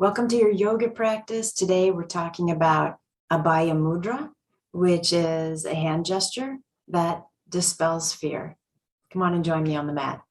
Welcome to your yoga practice. Today we're talking about Abhaya Mudra, which is a hand gesture that dispels fear. Come on and join me on the mat.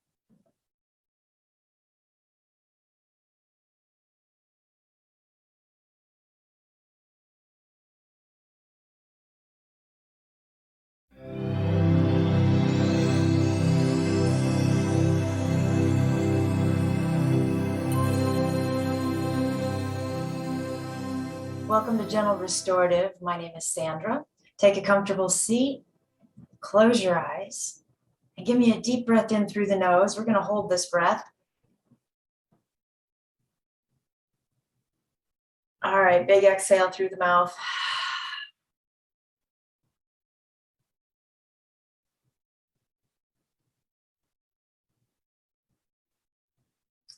Welcome to Gentle Restorative. My name is Sandra. Take a comfortable seat, close your eyes, and give me a deep breath in through the nose. We're going to hold this breath. All right, big exhale through the mouth.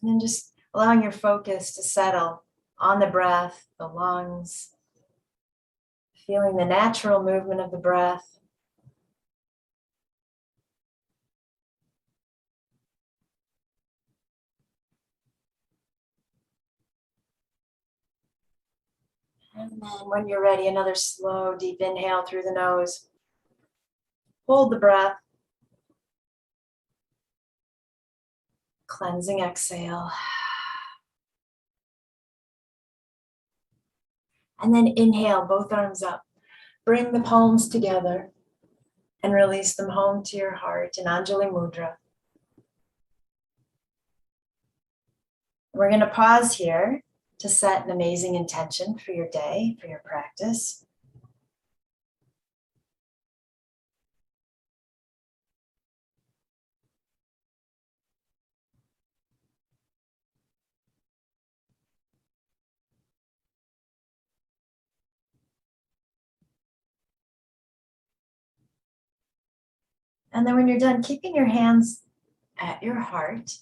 And then just allowing your focus to settle on the breath, the lungs, feeling the natural movement of the breath. And then when you're ready, another slow, deep inhale through the nose. Hold the breath. Cleansing exhale. And then inhale, both arms up. Bring the palms together and release them home to your heart in Anjali Mudra. We're going to pause here to set an amazing intention for your day, for your practice. And then when you're done, keeping your hands at your heart.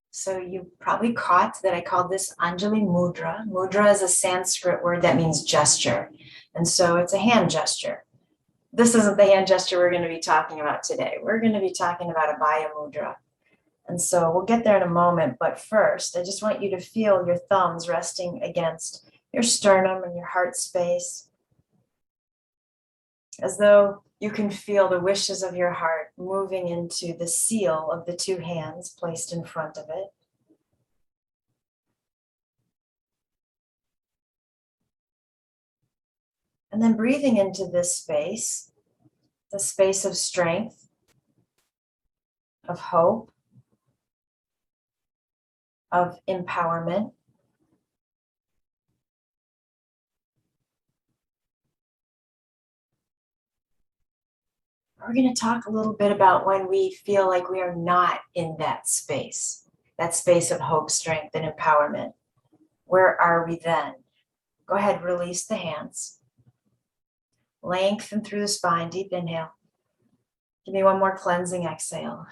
So you probably caught that I called this Anjali Mudra. Mudra is a Sanskrit word that means gesture. And so it's a hand gesture. This isn't the hand gesture we're going to be talking about today. We're going to be talking about Abhaya Mudra. And so we'll get there in a moment. But first, I just want you to feel your thumbs resting against your sternum and your heart space, as though you can feel the wishes of your heart moving into the seal of the two hands placed in front of it. And then breathing into this space, the space of strength, of hope, of empowerment. We're going to talk a little bit about when we feel like we are not in that space of hope, strength, and empowerment. Where are we then? Go ahead, release the hands. Lengthen through the spine, deep inhale. Give me one more cleansing exhale.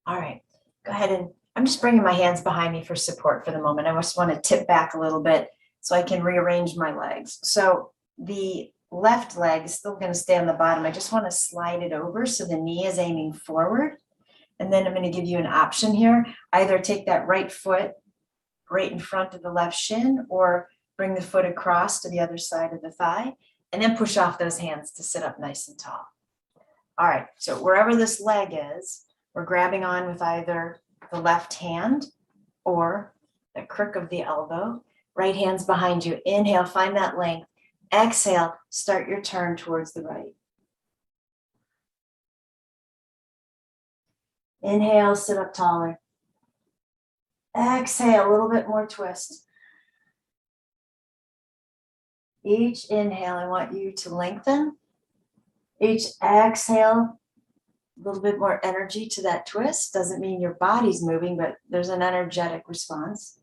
All right, go ahead and I'm just bringing my hands behind me for support for the moment. I just want to tip back a little bit so I can rearrange my legs. So the left leg is still going to stay on the bottom. I just want to slide it over so the knee is aiming forward. And then I'm going to give you an option here. Either take that right foot right in front of the left shin or bring the foot across to the other side of the thigh and then push off those hands to sit up nice and tall. All right, so wherever this leg is, we're grabbing on with either the left hand or the crook of the elbow. Right hand's behind you. Inhale, find that length. Exhale, start your turn towards the right. Inhale, sit up taller. Exhale, a little bit more twist. Each inhale, I want you to lengthen. Each exhale, a little bit more energy to that twist. Doesn't mean your body's moving, but there's an energetic response.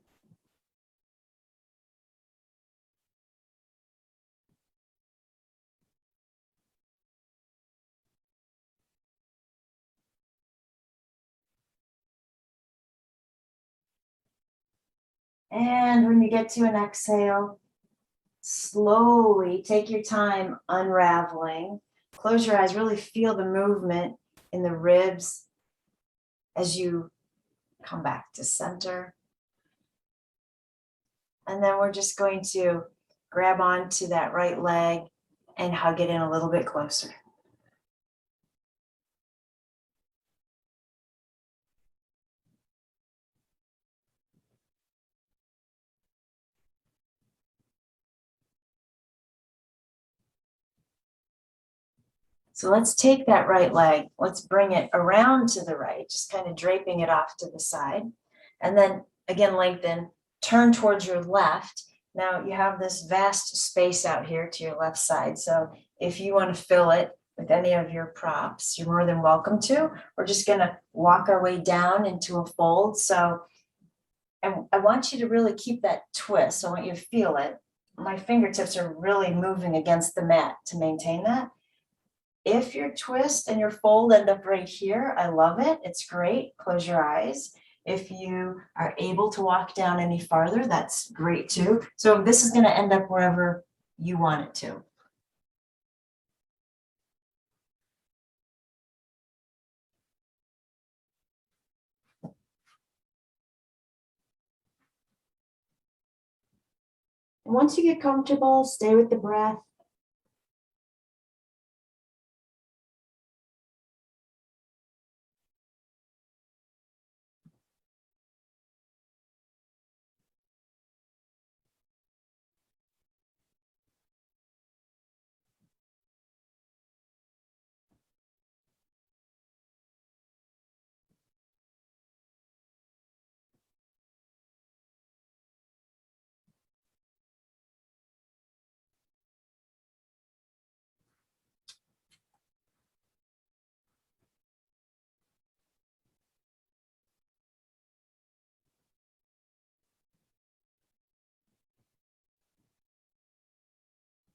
And when you get to an exhale, slowly take your time unraveling. Close your eyes, really feel the movement in the ribs as you come back to center. And then we're just going to grab onto that right leg and hug it in a little bit closer. So let's take that right leg, let's bring it around to the right, just kind of draping it off to the side. And then again, lengthen, turn towards your left. Now you have this vast space out here to your left side. So if you want to fill it with any of your props, you're more than welcome to. We're just going to walk our way down into a fold. So I want you to really keep that twist. I want you to feel it. My fingertips are really moving against the mat to maintain that. If your twist and your fold end up right here, I love it. It's great. Close your eyes. If you are able to walk down any farther, that's great too. So this is going to end up wherever you want it to. And once you get comfortable, stay with the breath.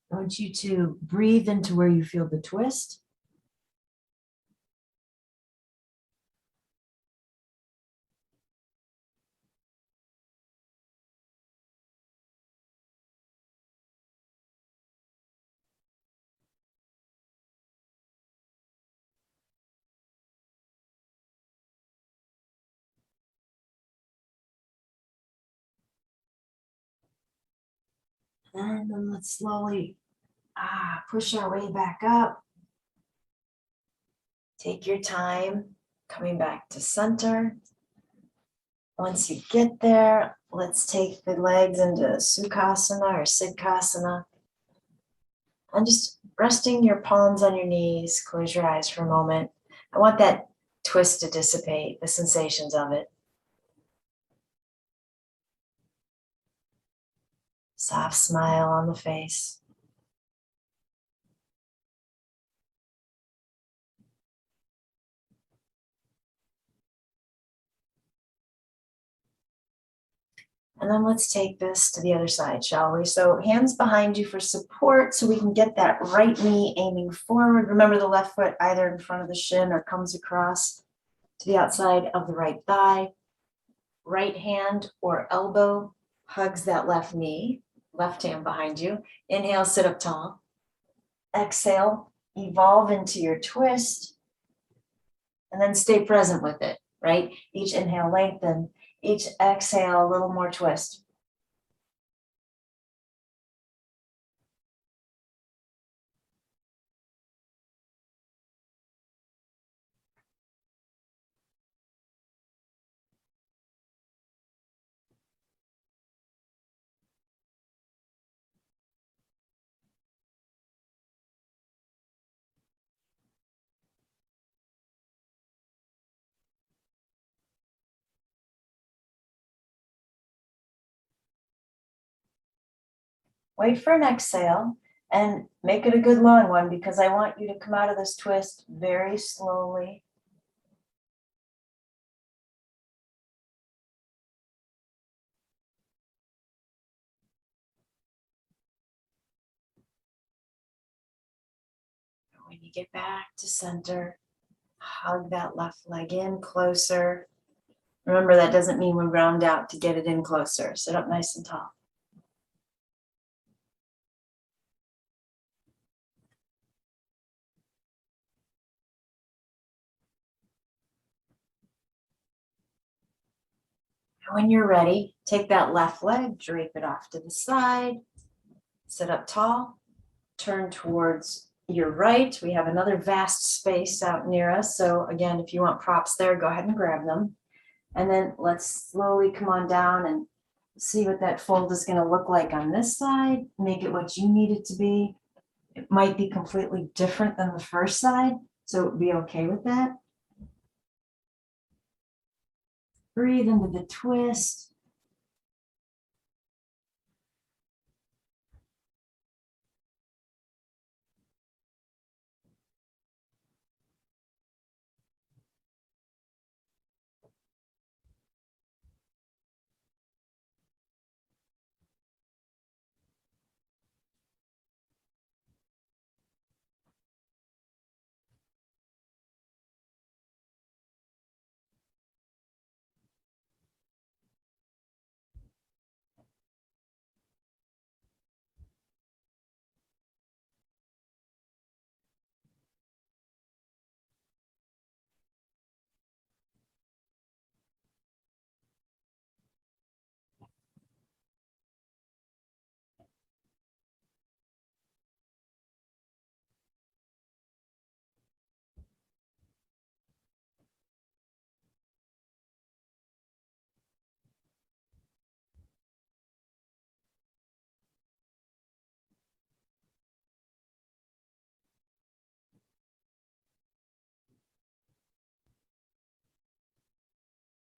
I want you to breathe into where you feel the twist. And then let's slowly push our way back up. Take your time coming back to center. Once you get there, let's take the legs into Sukhasana or Siddhasana. And just resting your palms on your knees, close your eyes for a moment. I want that twist to dissipate, the sensations of it. Soft smile on the face. And then let's take this to the other side, shall we? So hands behind you for support so we can get that right knee aiming forward. Remember the left foot either in front of the shin or comes across to the outside of the right thigh. Right hand or elbow hugs that left knee, left hand behind you. Inhale, sit up tall. Exhale, evolve into your twist. And then stay present with it, right? Each inhale, lengthen. Each exhale, a little more twist. Wait for an exhale and make it a good long one because I want you to come out of this twist very slowly. When you get back to center, hug that left leg in closer. Remember, that doesn't mean we round out to get it in closer. Sit up nice and tall. When you're ready, take that left leg, drape it off to the side, sit up tall, turn towards your right. We have another vast space out near us. So again, if you want props there, go ahead and grab them. And then let's slowly come on down and see what that fold is going to look like on this side. Make it what you need it to be. It might be completely different than the first side, so be okay with that. Breathe into the twist.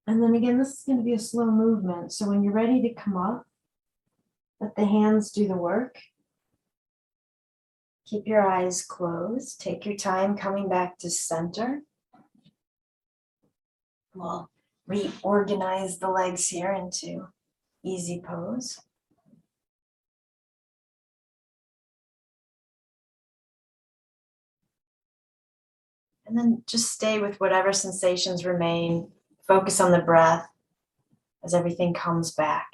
And then again, this is going to be a slow movement. So when you're ready to come up, let the hands do the work. Keep your eyes closed. Take your time coming back to center. We'll reorganize the legs here into easy pose. And then just stay with whatever sensations remain. Focus on the breath as everything comes back.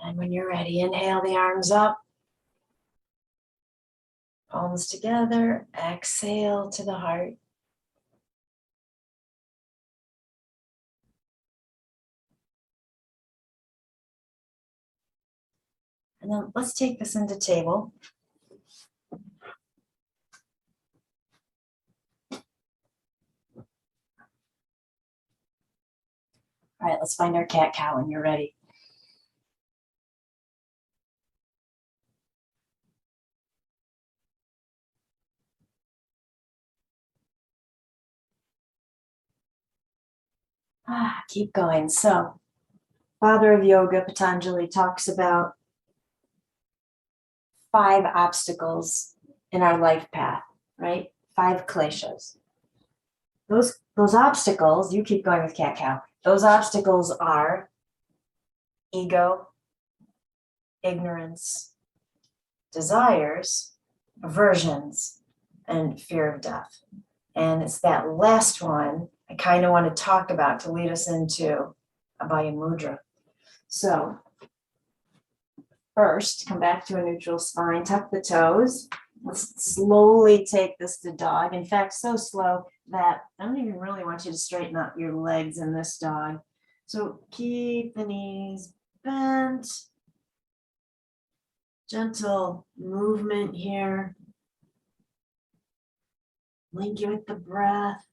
And when you're ready, inhale the arms up, palms together, exhale to the heart. And then let's take this into table. All right, let's find our cat-cow when you're ready. Keep going. So, Father of Yoga, Patanjali, talks about 5 obstacles in our life path, right? 5 kleshas. Those obstacles, you keep going with cat-cow. Those obstacles are ego, ignorance, desires, aversions, and fear of death. And it's that last one I kind of want to talk about to lead us into Abhaya Mudra. So first, come back to a neutral spine, tuck the toes. Let's slowly take this to dog. In fact, so slow that I don't even really want you to straighten up your legs in this dog. So keep the knees bent. Gentle movement here. Link it with the breath.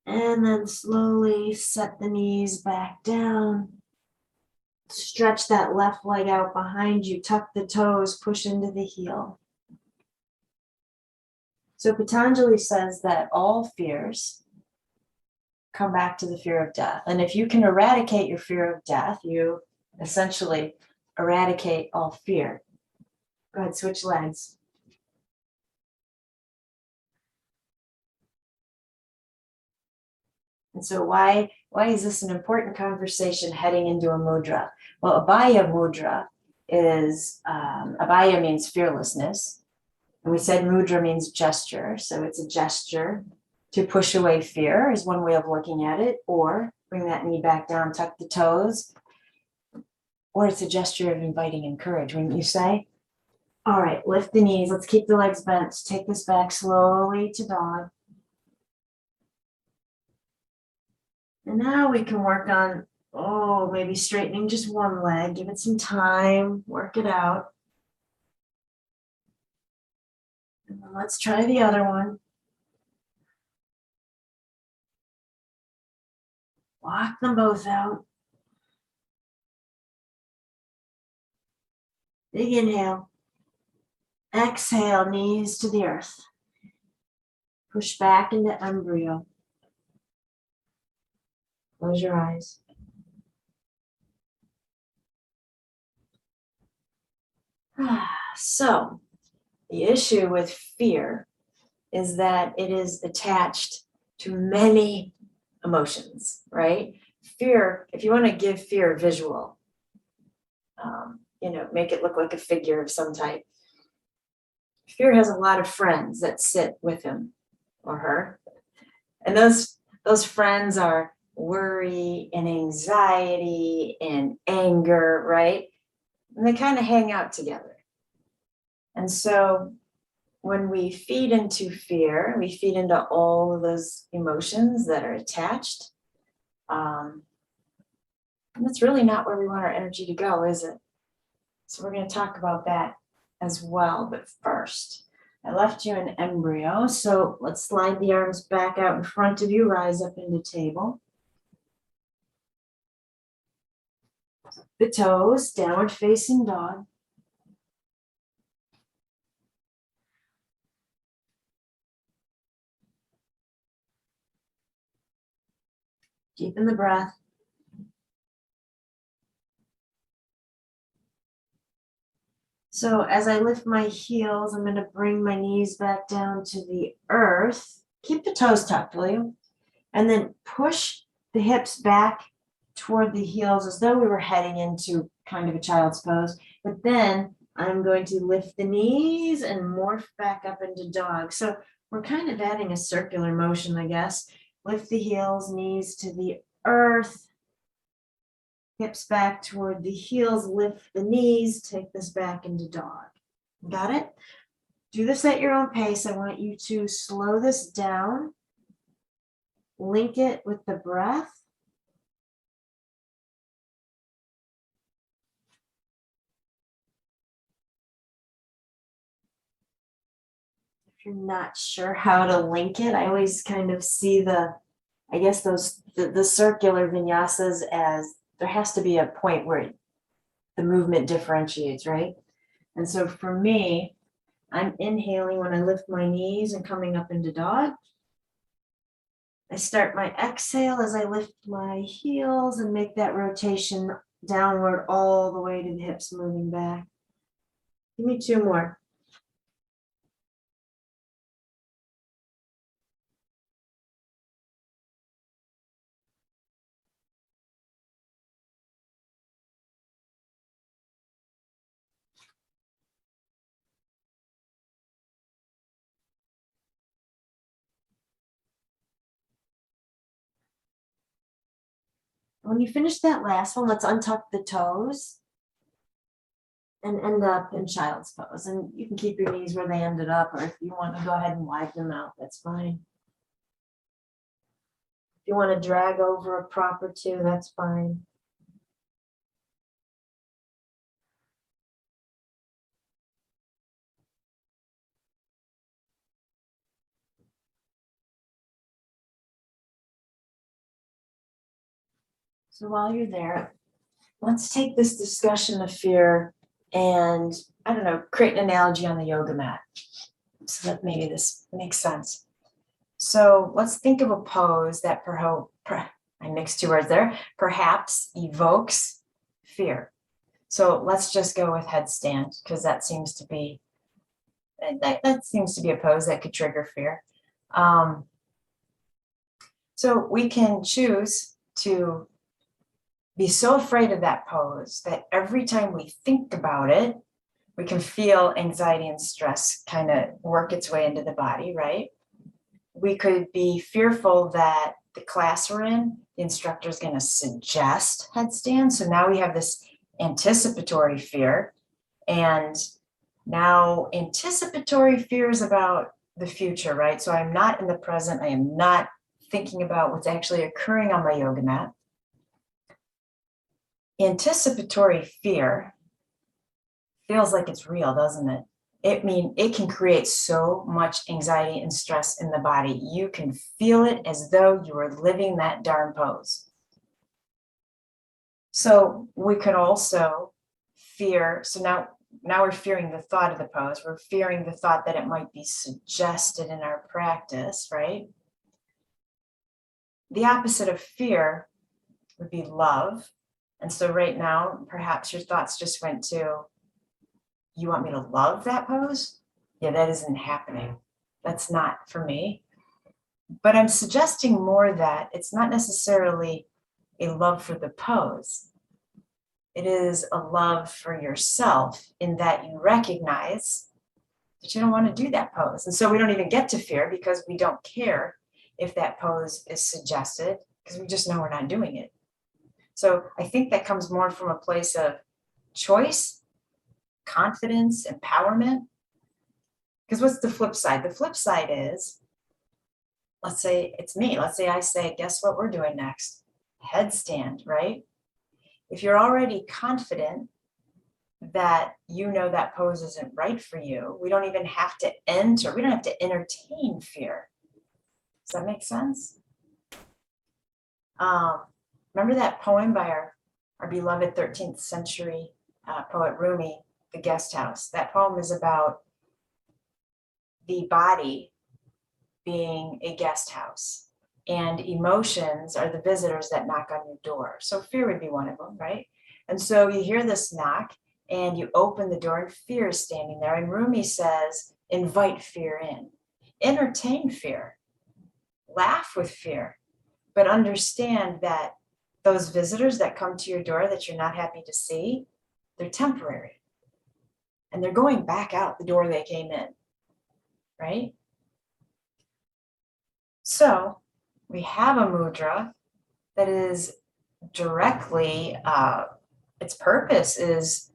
And then slowly set the knees back down. Stretch that left leg out behind you. Tuck the toes, push into the heel. So Patanjali says that all fears come back to the fear of death. And if you can eradicate your fear of death, you essentially eradicate all fear. Go ahead, switch legs. And so why is this an important conversation heading into a mudra? Well, Abhaya Mudra is Abhaya means fearlessness. And we said mudra means gesture. So it's a gesture to push away fear is one way of looking at it, or bring that knee back down, tuck the toes. Or it's a gesture of inviting and courage, wouldn't you say? All right, lift the knees. Let's keep the legs bent. Take this back slowly to dog. And now we can work on, maybe straightening just one leg. Give it some time, work it out. And then let's try the other one. Walk them both out. Big inhale. Exhale, knees to the earth. Push back into embryo. Close your eyes. So, the issue with fear is that it is attached to many emotions, right? Fear, if you want to give fear a visual, make it look like a figure of some type. Fear has a lot of friends that sit with him or her. And those friends are worry and anxiety and anger, right? And they kind of hang out together. And so when we feed into fear, we feed into all of those emotions that are attached. And that's really not where we want our energy to go, is it? So we're going to talk about that as well. But first, I left you in embryo. So let's slide the arms back out in front of you, rise up into table. The toes, downward facing dog. Deepen the breath. So as I lift my heels, I'm going to bring my knees back down to the earth. Keep the toes tucked, will you? And then push the hips back toward the heels as though we were heading into kind of a child's pose. But then I'm going to lift the knees and morph back up into dog. So we're kind of adding a circular motion, I guess. Lift the heels, knees to the earth. Hips back toward the heels, lift the knees, take this back into dog. Got it? Do this at your own pace. I want you to slow this down, link it with the breath. If you're not sure how to link it, I always kind of see the circular vinyasas as there has to be a point where the movement differentiates, right? And so for me, I'm inhaling when I lift my knees and coming up into dog. I start my exhale as I lift my heels and make that rotation downward all the way to the hips moving back. Give me two more. When you finish that last one, let's untuck the toes and end up in child's pose. And you can keep your knees where they ended up, or if you want to go ahead and widen them out, that's fine. If you want to drag over a prop or two, that's fine. So while you're there, let's take this discussion of fear and, create an analogy on the yoga mat so that maybe this makes sense. So let's think of a pose that I mixed two words there, perhaps evokes fear. So let's just go with headstand because that seems to be a pose that could trigger fear. So we can choose to be so afraid of that pose that every time we think about it, we can feel anxiety and stress kind of work its way into the body, right? We could be fearful that the class we're in, the instructor is going to suggest headstand. So now we have this anticipatory fear. And now anticipatory fears about the future, right? So I'm not in the present. I am not thinking about what's actually occurring on my yoga mat. Anticipatory fear feels like it's real, doesn't it? It can create so much anxiety and stress in the body. You can feel it as though you were living that darn pose. So we can also fear. So now we're fearing the thought of the pose. We're fearing the thought that it might be suggested in our practice, right? The opposite of fear would be love. And so right now, perhaps your thoughts just went to, you want me to love that pose? Yeah, that isn't happening. That's not for me. But I'm suggesting more that it's not necessarily a love for the pose. It is a love for yourself in that you recognize that you don't want to do that pose. And so we don't even get to fear because we don't care if that pose is suggested because we just know we're not doing it. So I think that comes more from a place of choice, confidence, empowerment. Because what's the flip side? The flip side is, let's say it's me. Let's say I say, guess what we're doing next? Headstand, right? If you're already confident that you know that pose isn't right for you, we don't even have to we don't have to entertain fear. Does that make sense? Remember that poem by our beloved 13th century poet Rumi, The Guest House? That poem is about the body being a guest house, and emotions are the visitors that knock on your door. So fear would be one of them, right? And so you hear this knock and you open the door and fear is standing there. And Rumi says, invite fear in, entertain fear, laugh with fear, but understand that those visitors that come to your door that you're not happy to see, they're temporary. And they're going back out the door they came in, right? So we have a mudra that is directly, its purpose is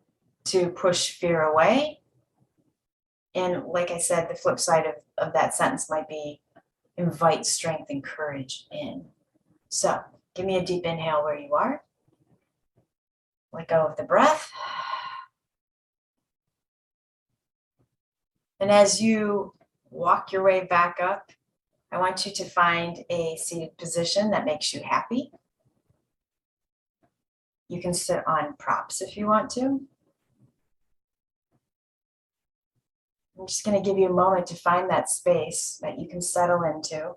to push fear away. And like I said, the flip side of that sentence might be invite strength and courage in. So give me a deep inhale where you are. Let go of the breath. And as you walk your way back up, I want you to find a seated position that makes you happy. You can sit on props if you want to. I'm just going to give you a moment to find that space that you can settle into.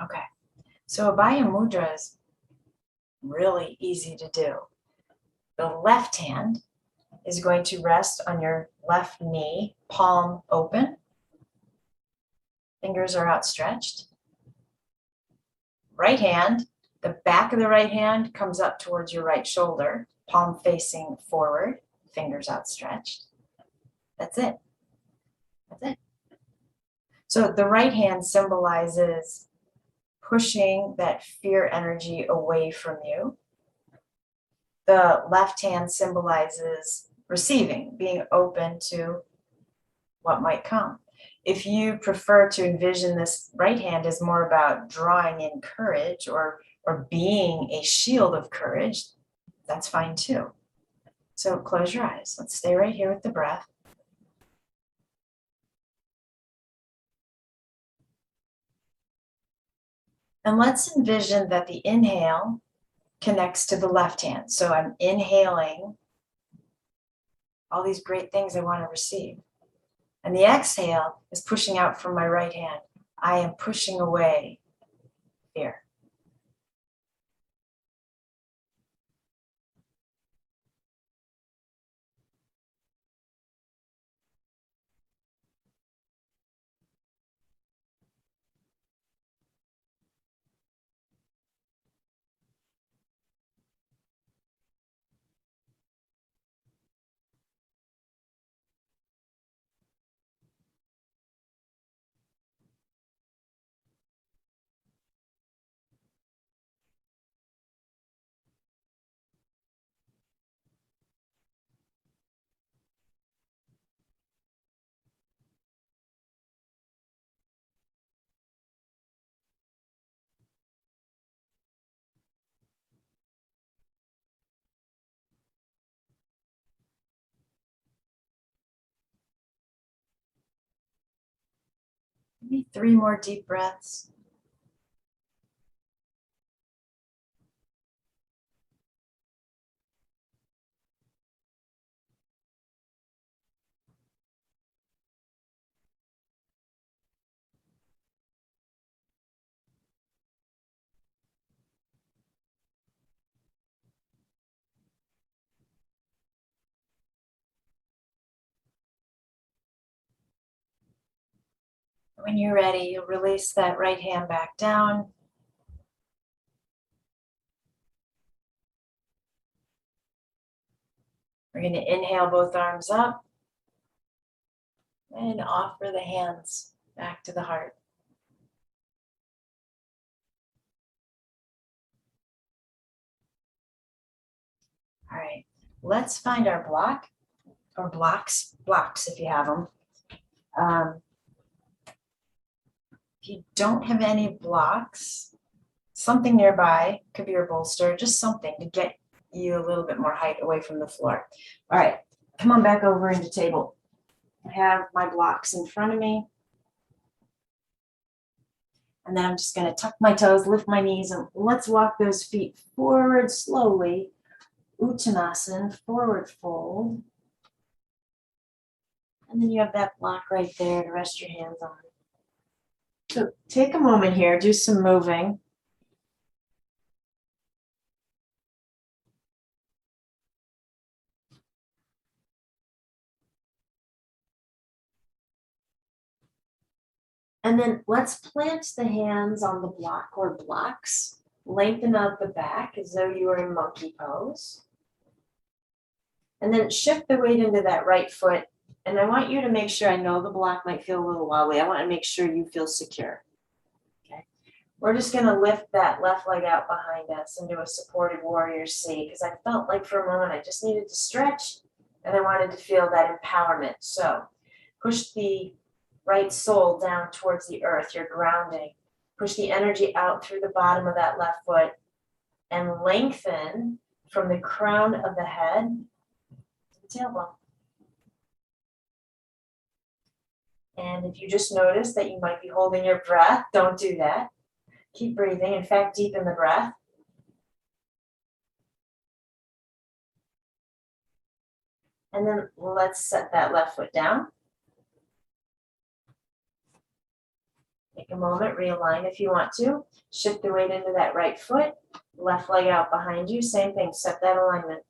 Okay, so Abhaya Mudra is really easy to do. The left hand is going to rest on your left knee, palm open. Fingers are outstretched. Right hand, the back of the right hand comes up towards your right shoulder, palm facing forward, fingers outstretched. That's it. That's it. So the right hand symbolizes pushing that fear energy away from you. The left hand symbolizes receiving, being open to what might come. If you prefer to envision this right hand as more about drawing in courage or being a shield of courage, that's fine too. So close your eyes. Let's stay right here with the breath. And let's envision that the inhale connects to the left hand. So I'm inhaling all these great things I want to receive. And the exhale is pushing out from my right hand. I am pushing away fear. Maybe 3 more deep breaths. When you're ready, you'll release that right hand back down. We're going to inhale both arms up and offer the hands back to the heart. All right, let's find our block or blocks if you have them. If you don't have any blocks, something nearby, could be your bolster, just something to get you a little bit more height away from the floor. All right, come on back over into table. I have my blocks in front of me. And then I'm just going to tuck my toes, lift my knees, and let's walk those feet forward slowly. Uttanasana, forward fold. And then you have that block right there to rest your hands on. So take a moment here, do some moving. And then let's plant the hands on the block or blocks. Lengthen out the back as though you were in monkey pose. And then shift the weight into that right foot. And I want you to make sure, I know the block might feel a little wobbly. I want to make sure you feel secure. Okay. We're just going to lift that left leg out behind us and do a supported warrior C, because I felt like for a moment I just needed to stretch and I wanted to feel that empowerment. So push the right sole down towards the earth, you're grounding. Push the energy out through the bottom of that left foot and lengthen from the crown of the head to the tailbone. And if you just notice that you might be holding your breath, don't do that. Keep breathing. In fact, deepen the breath. And then let's set that left foot down. Take a moment, realign if you want to. Shift the weight into that right foot. Left leg out behind you. Same thing, set that alignment.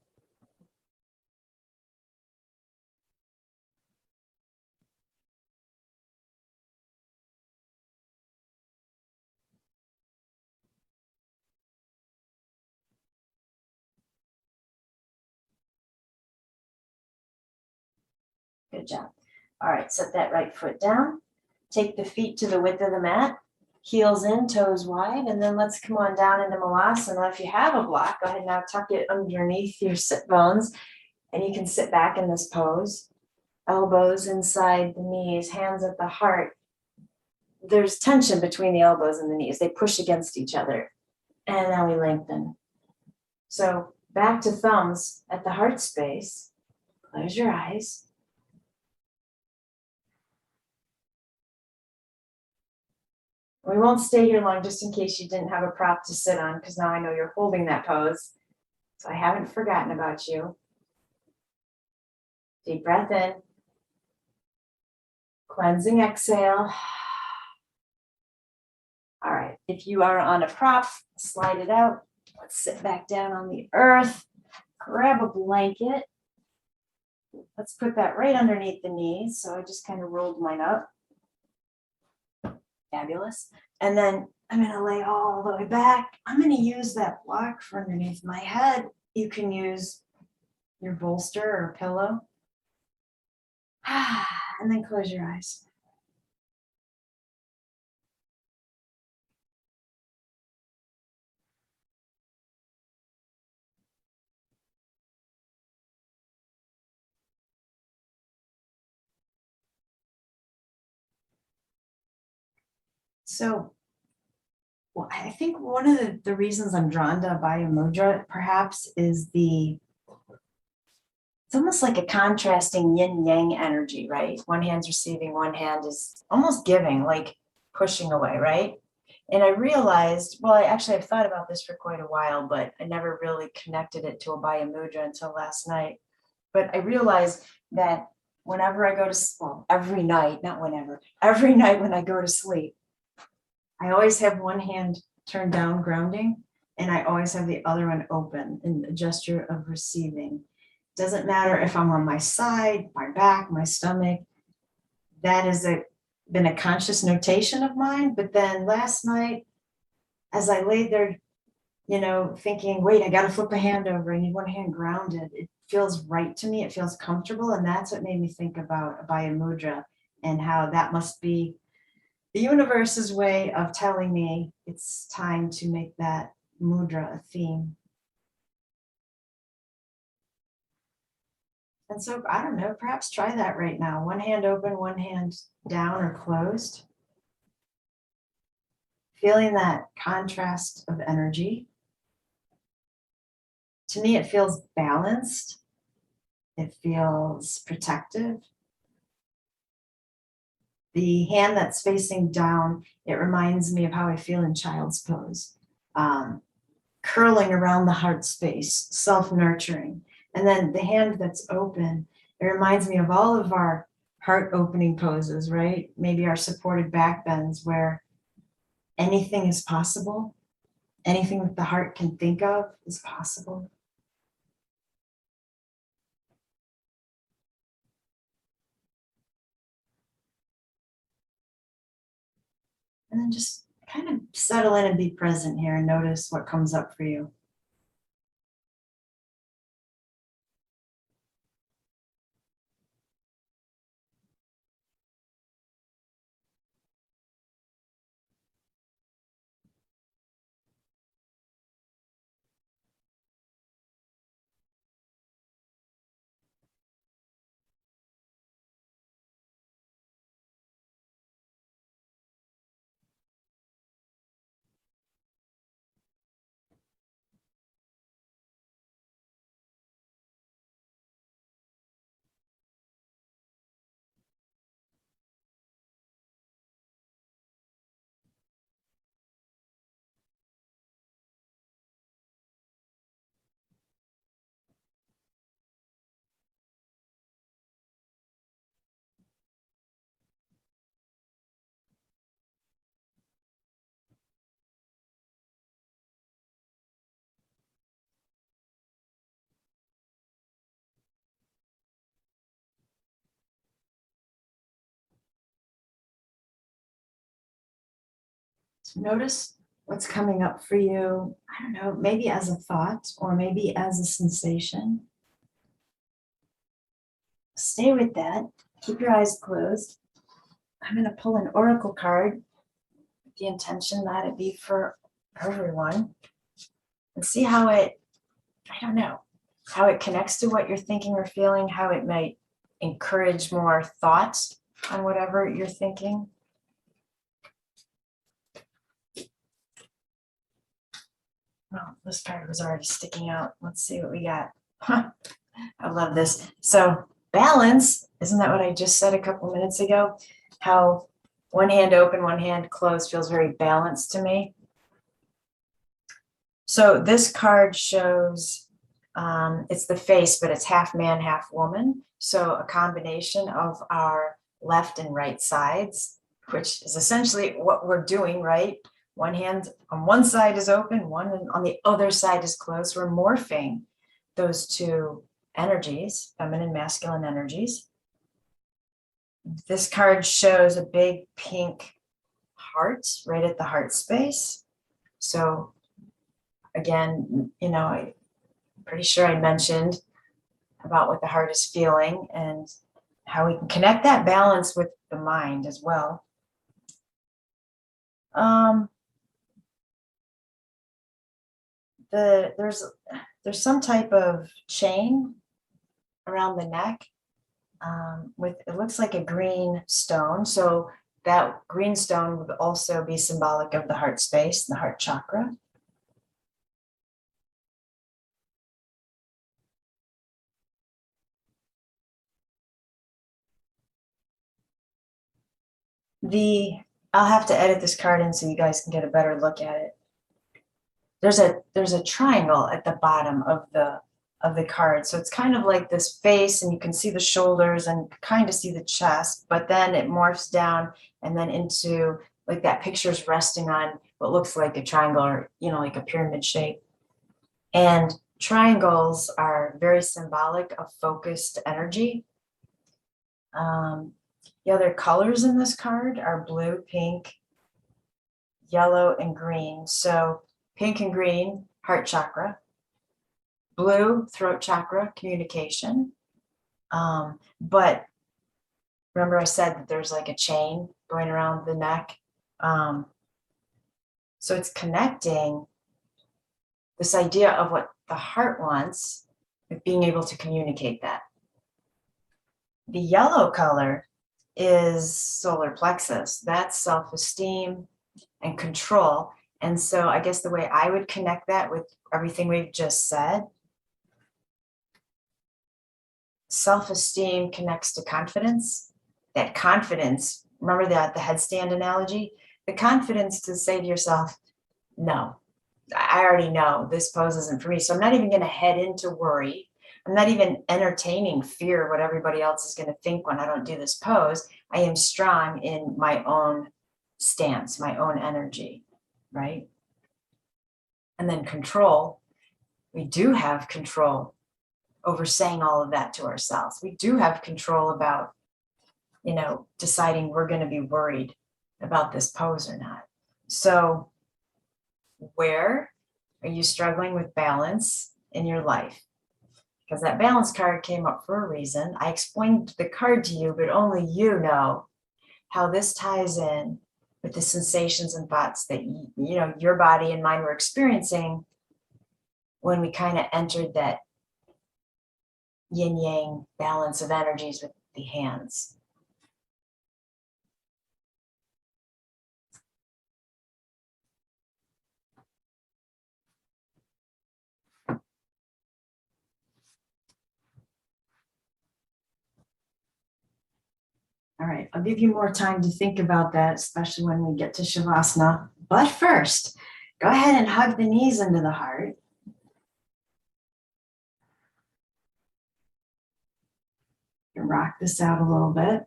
Good job. All right, set that right foot down. Take the feet to the width of the mat. Heels in, toes wide, and then let's come on down into Malasana. If you have a block, go ahead and now tuck it underneath your sit bones, and you can sit back in this pose. Elbows inside the knees, hands at the heart. There's tension between the elbows and the knees. They push against each other. And now we lengthen. So back to thumbs at the heart space. Close your eyes. We won't stay here long just in case you didn't have a prop to sit on, because now I know you're holding that pose. So I haven't forgotten about you. Deep breath in. Cleansing exhale. All right, if you are on a prop, slide it out. Let's sit back down on the earth. Grab a blanket. Let's put that right underneath the knees. So I just kind of rolled mine up. Fabulous. And then I'm going to lay all the way back. I'm going to use that block for underneath my head. You can use your bolster or pillow. And then close your eyes. So well, I think one of the reasons I'm drawn to Abhaya Mudra perhaps is the it's almost like a contrasting yin yang energy, right? One hand's receiving, one hand is almost giving, like pushing away, right? And I realized, well, I've thought about this for quite a while, but I never really connected it to Abhaya Mudra until last night. But I realized that whenever I go to, well, every night, not whenever, every night when I go to sleep, I always have one hand turned down, grounding, and I always have the other one open in the gesture of receiving. Doesn't matter if I'm on my side, my back, my stomach. That has been a conscious notation of mine. But then last night, as I laid there, thinking, wait, I got to flip a hand over. I need one hand grounded. It feels right to me. It feels comfortable. And that's what made me think about Abhaya Mudra and how that must be the universe's way of telling me it's time to make that mudra a theme. And so, I don't know, perhaps try that right now. One hand open, one hand down or closed. Feeling that contrast of energy. To me, it feels balanced. It feels protective. The hand that's facing down, it reminds me of how I feel in child's pose. Curling around the heart space, self-nurturing. And then the hand that's open, it reminds me of all of our heart opening poses, right? Maybe our supported back bends where anything is possible. Anything that the heart can think of is possible. And then just kind of settle in and be present here and notice what comes up for you. So notice what's coming up for you. I don't know, maybe as a thought or maybe as a sensation. Stay with that. Keep your eyes closed. I'm going to pull an oracle card with the intention that it be for everyone and see how it, I don't know, how it connects to what you're thinking or feeling, how it might encourage more thoughts on whatever you're thinking. Well, this card was already sticking out. Let's see what we got. I love this. So balance, isn't that what I just said a couple minutes ago? How one hand open, one hand closed feels very balanced to me. So this card shows, it's the face, but it's half man, half woman. So a combination of our left and right sides, which is essentially what we're doing, right? One hand on one side is open, one on the other side is closed. We're morphing those two energies, feminine, masculine energies. This card shows a big pink heart right at the heart space. So again, I'm pretty sure I mentioned about what the heart is feeling and how we can connect that balance with the mind as well. There's some type of chain around the neck with, it looks like a green stone. So that green stone would also be symbolic of the heart space, the heart chakra. I'll have to edit this card in so you guys can get a better look at it. There's a triangle at the bottom of the card. So it's kind of like this face, and you can see the shoulders and kind of see the chest, but then it morphs down and then into like that picture's resting on what looks like a triangle, or like a pyramid shape. And triangles are very symbolic of focused energy. The other colors in this card are blue, pink, yellow, and green. So pink and green, heart chakra. Blue, throat chakra, communication. But remember I said that there's like a chain going around the neck. So it's connecting this idea of what the heart wants with being able to communicate that. The yellow color is solar plexus. That's self-esteem and control. And so I guess the way I would connect that with everything we've just said, self-esteem connects to confidence. That confidence, remember the headstand analogy? The confidence to say to yourself, no, I already know this pose isn't for me. So I'm not even going to head into worry. I'm not even entertaining fear what everybody else is going to think when I don't do this pose. I am strong in my own stance, my own energy, right? And then control. We do have control over saying all of that to ourselves. We do have control about, deciding we're going to be worried about this pose or not. So where are you struggling with balance in your life? Because that balance card came up for a reason. I explained the card to you, but only you know how this ties in with the sensations and thoughts that your body and mind were experiencing when we kind of entered that yin yang balance of energies with the hands. All right, I'll give you more time to think about that, especially when we get to Shavasana. But first, go ahead and hug the knees into the heart. Rock this out a little bit.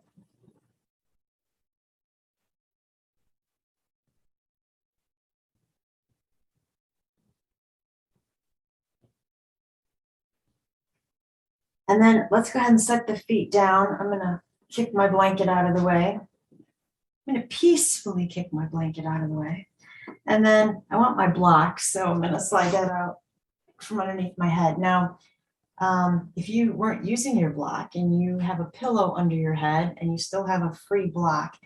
And then let's go ahead and set the feet down. I'm going to kick my blanket out of the way. I'm going to peacefully kick my blanket out of the way. And then I want my block, so I'm going to slide that out from underneath my head. Now, if you weren't using your block and you have a pillow under your head and you still have a free block,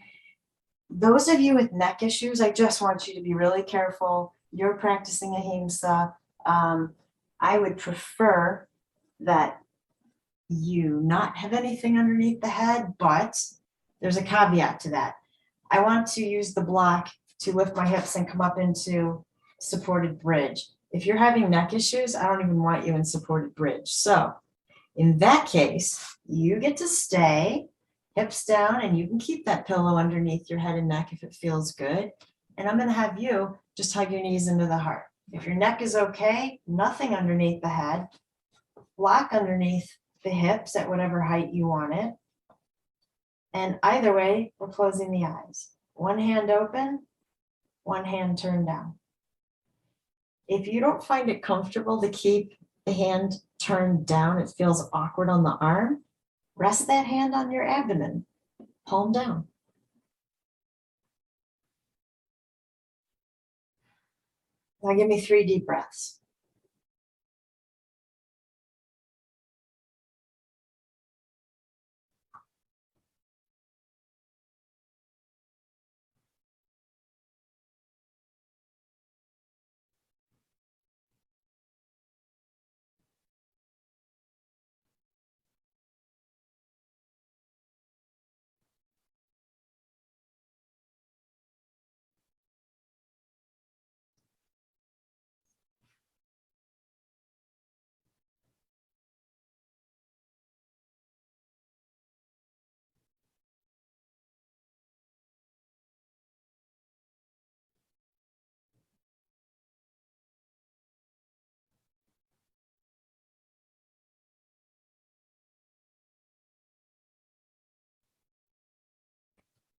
those of you with neck issues, I just want you to be really careful. You're practicing ahimsa. I would prefer that you not have anything underneath the head, but there's a caveat to that. I want to use the block to lift my hips and come up into supported bridge. If you're having neck issues, I don't even want you in supported bridge. So in that case, you get to stay hips down, and you can keep that pillow underneath your head and neck if it feels good. And I'm going to have you just hug your knees into the heart. If your neck is okay, nothing underneath the head, block underneath the hips at whatever height you want it. And either way, we're closing the eyes. One hand open, one hand turned down. If you don't find it comfortable to keep the hand turned down, it feels awkward on the arm, rest that hand on your abdomen, palm down. Now give me 3 deep breaths.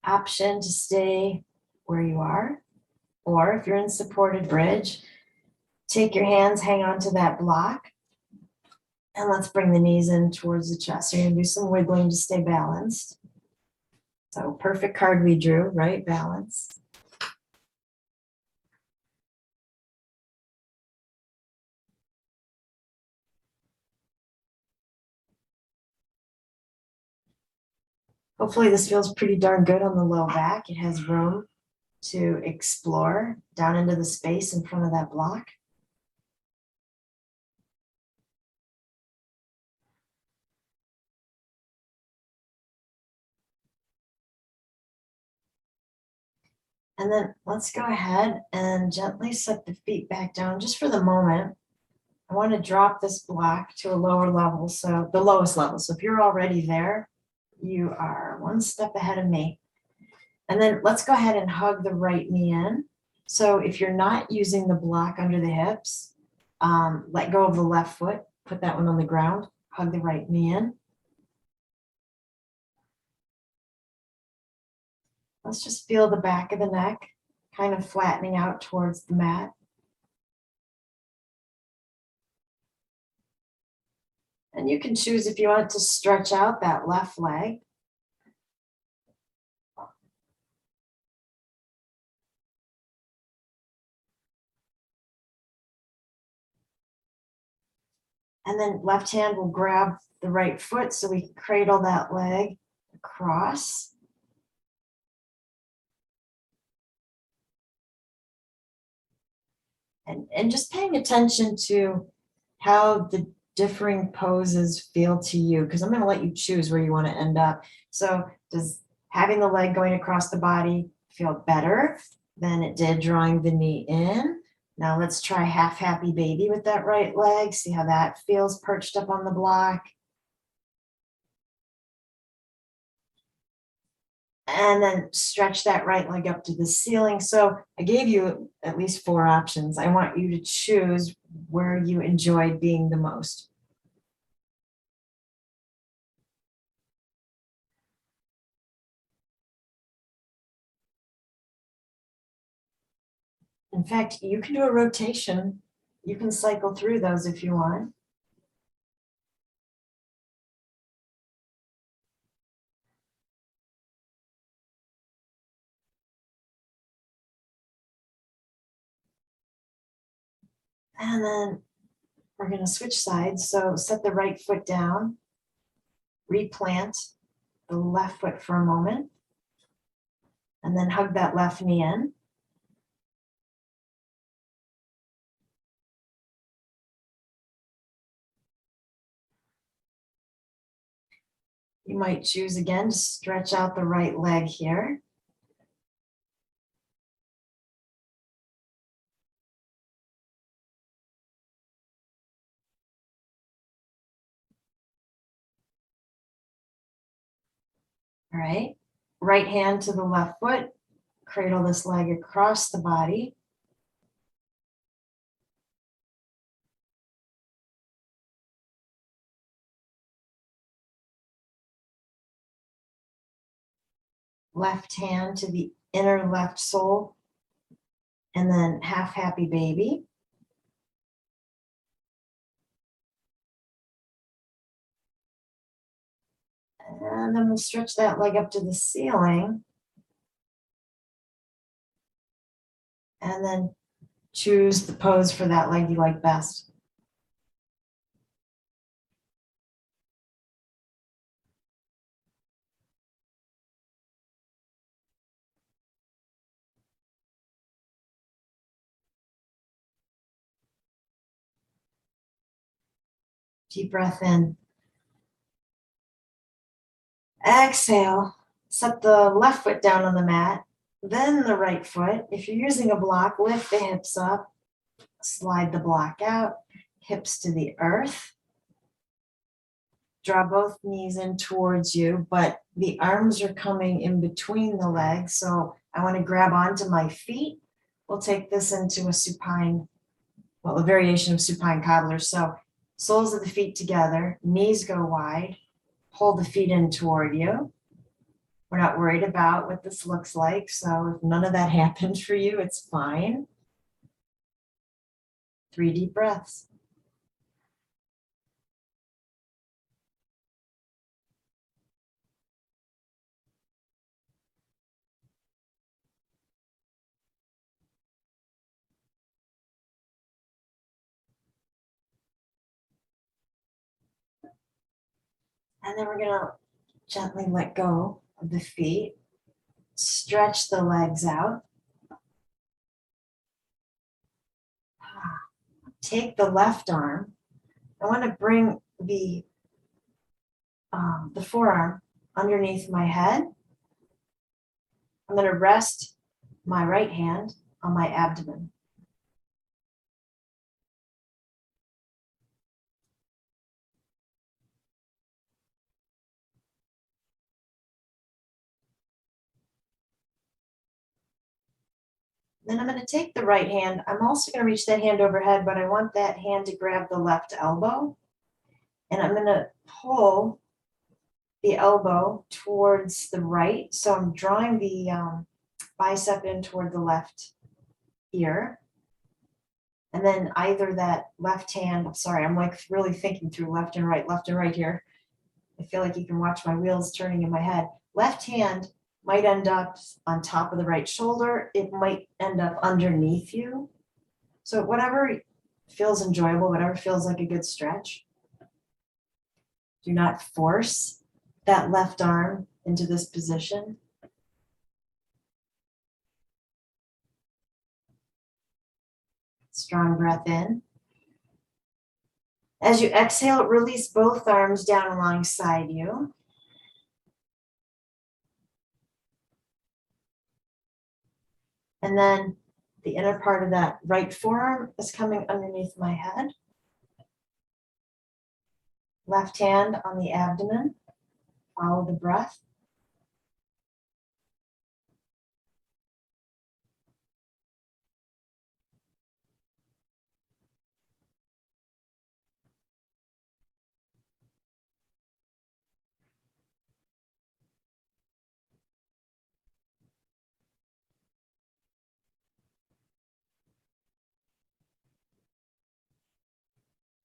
option to stay where you are, or if you're in supported bridge, take your hands, hang on to that block, and let's bring the knees in towards the chest. You're going to do some wiggling to stay balanced. So perfect card we drew, right? Balance. Hopefully this feels pretty darn good on the low back. It has room to explore down into the space in front of that block. And then let's go ahead and gently set the feet back down just for the moment. I want to drop this block to a lower level, so the lowest level. So if you're already there, you are one step ahead of me. And then let's go ahead and hug the right knee in. So if you're not using the block under the hips, let go of the left foot, put that one on the ground, hug the right knee in. Let's just feel the back of the neck kind of flattening out towards the mat. And you can choose if you want to stretch out that left leg. And then left hand will grab the right foot so we can cradle that leg across. And just paying attention to how the differing poses feel to you, because I'm going to let you choose where you want to end up. So does having the leg going across the body feel better than it did drawing the knee in? Now let's try half happy baby with that right leg. See how that feels perched up on the block. And then stretch that right leg up to the ceiling. So I gave you at least 4 options. I want you to choose where you enjoyed being the most. In fact, you can do a rotation. You can cycle through those if you want. And then we're going to switch sides. So set the right foot down, replant the left foot for a moment, and then hug that left knee in. You might choose again to stretch out the right leg here. All right, right hand to the left foot, cradle this leg across the body. Left hand to the inner left sole, and then half happy baby. And then we'll stretch that leg up to the ceiling. And then choose the pose for that leg you like best. Deep breath in. Exhale. Set the left foot down on the mat, then the right foot. If you're using a block, lift the hips up, slide the block out, hips to the earth. Draw both knees in towards you, but the arms are coming in between the legs. So I want to grab onto my feet. We'll take this into a supine, well, a variation of supine cobbler. So soles of the feet together, knees go wide, hold the feet in toward you. We're not worried about what this looks like. So if none of that happened for you, it's fine. 3 deep breaths. And then we're going to gently let go of the feet. Stretch the legs out. Take the left arm. I want to bring the forearm underneath my head. I'm going to rest my right hand on my abdomen. Then I'm going to take the right hand. I'm also going to reach that hand overhead, but I want that hand to grab the left elbow. And I'm going to pull the elbow towards the right. So I'm drawing the bicep in toward the left ear. And then either that left hand, I'm sorry, I'm like really thinking through left and right here. I feel like you can watch my wheels turning in my head. Left hand might end up on top of the right shoulder. It might end up underneath you. So whatever feels enjoyable, whatever feels like a good stretch. Do not force that left arm into this position. Strong breath in. As you exhale, release both arms down alongside you. And then the inner part of that right forearm is coming underneath my head. Left hand on the abdomen. Follow the breath.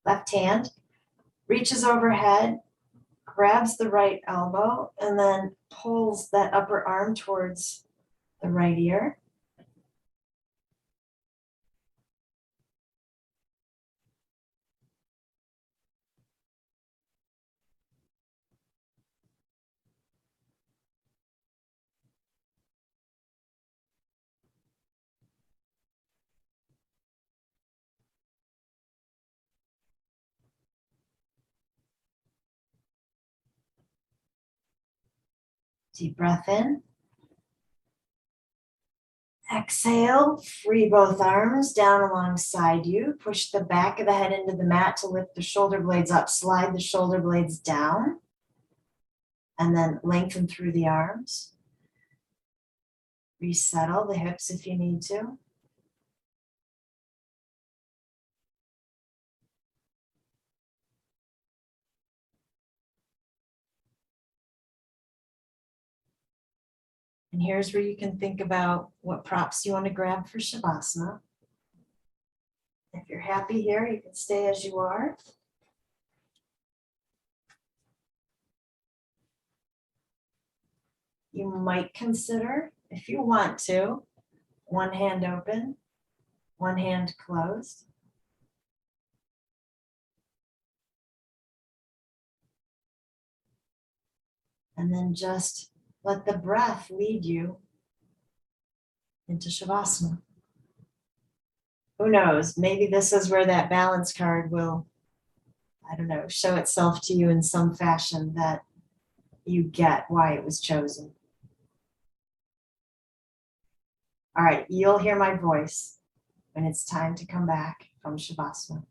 Left hand reaches overhead, grabs the right elbow, and then pulls that upper arm towards the right ear. Deep breath in. Exhale, free both arms down alongside you. Push the back of the head into the mat to lift the shoulder blades up. Slide the shoulder blades down. And then lengthen through the arms. Resettle the hips if you need to. And here's where you can think about what props you want to grab for Shavasana. If you're happy here, you can stay as you are. You might consider, if you want to, one hand open, one hand closed. And then just let the breath lead you into Shavasana. Who knows? Maybe this is where that balance card will, I don't know, show itself to you in some fashion that you get why it was chosen. All right, you'll hear my voice when it's time to come back from Shavasana.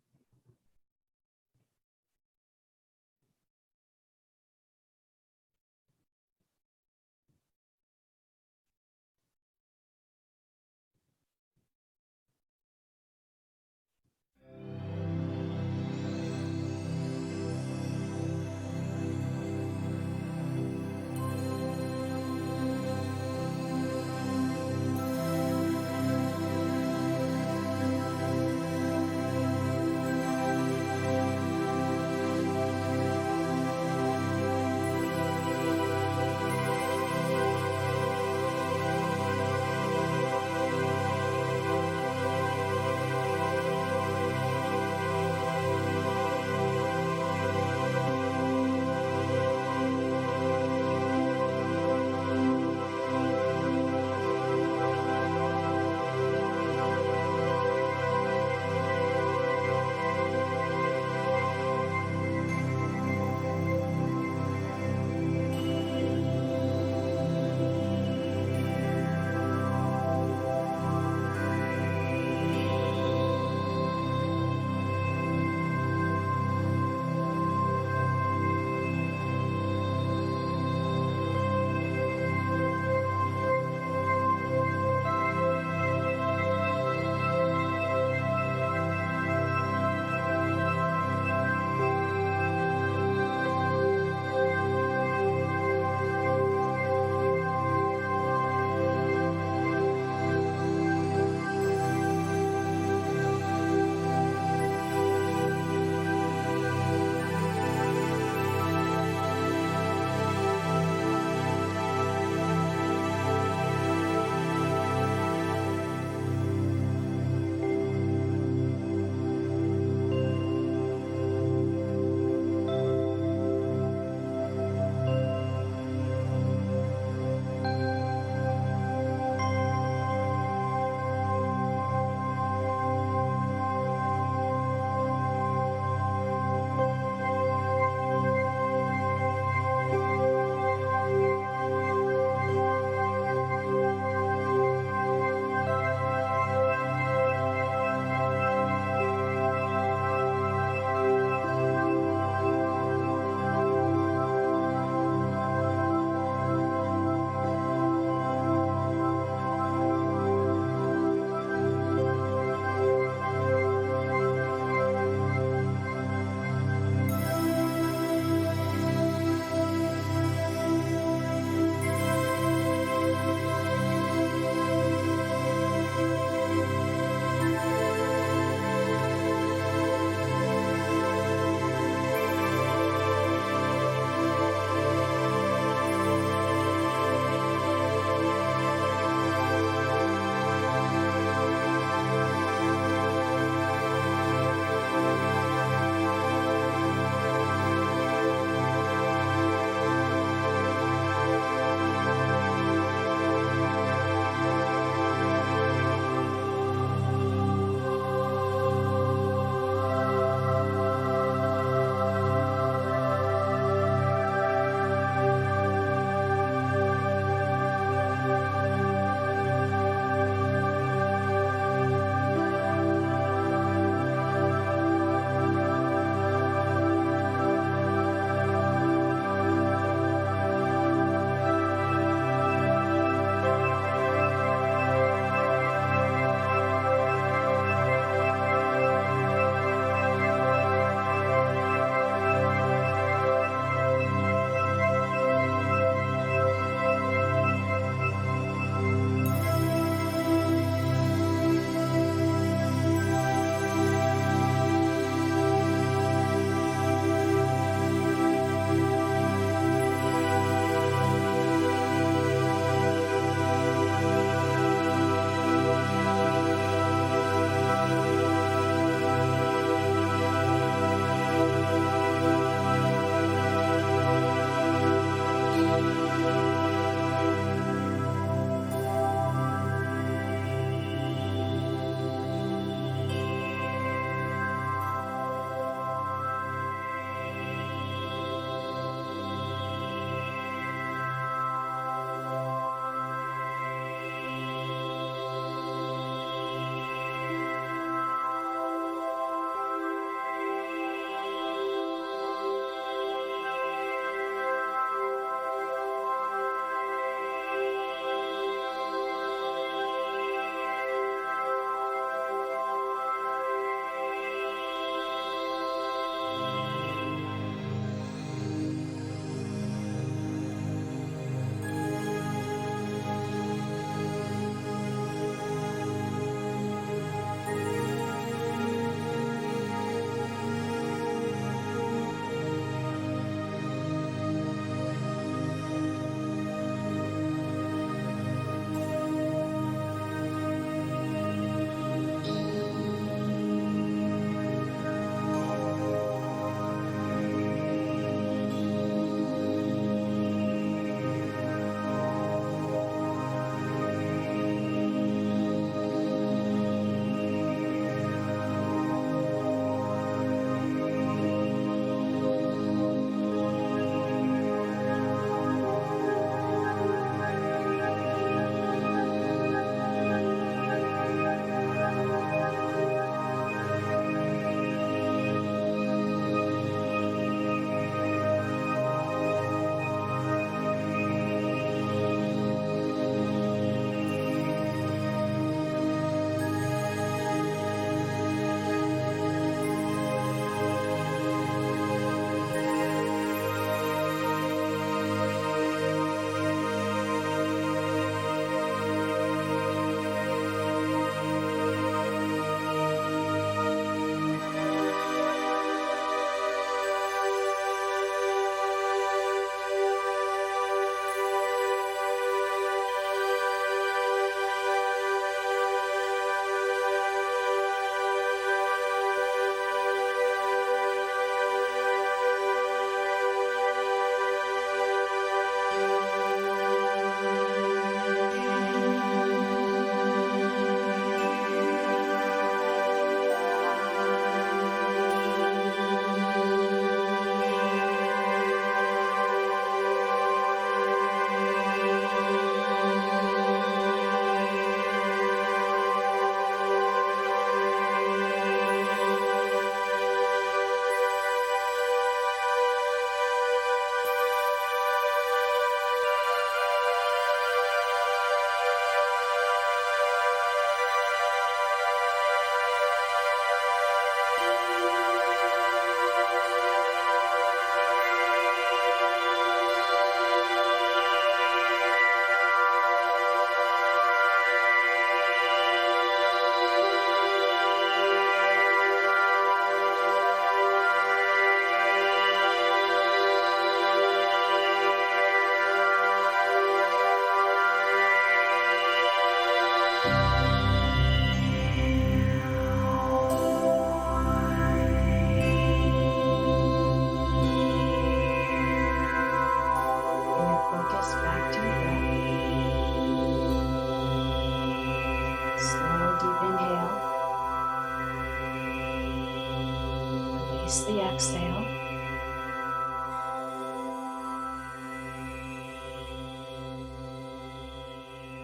release the exhale.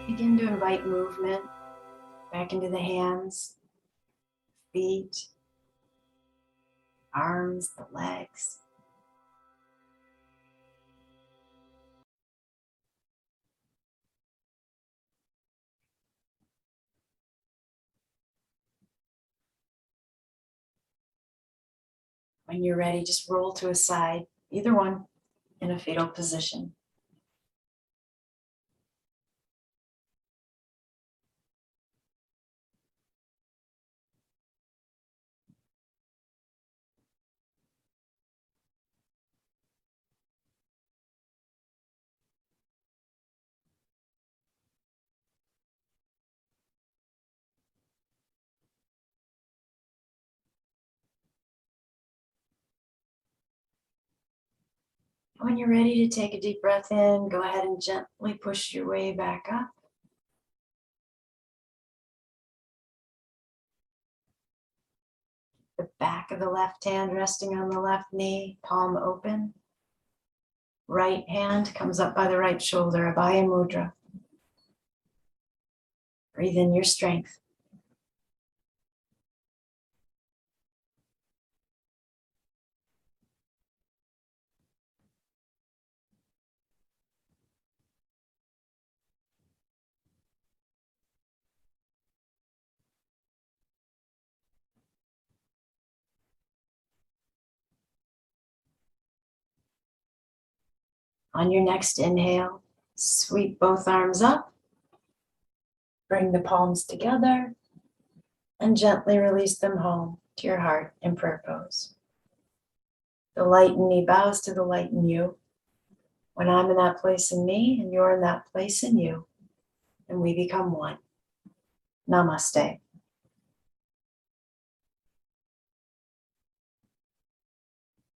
Begin to invite movement back into the hands, feet, arms, the legs. When you're ready, just roll to a side, either one, in a fetal position. When you're ready to take a deep breath in, go ahead and gently push your way back up. The back of the left hand resting on the left knee, palm open. Right hand comes up by the right shoulder, Abhaya Mudra. Breathe in your strength. On your next inhale, sweep both arms up. Bring the palms together and gently release them home to your heart in prayer pose. The light in me bows to the light in you. When I'm in that place in me and you're in that place in you, and we become one. Namaste.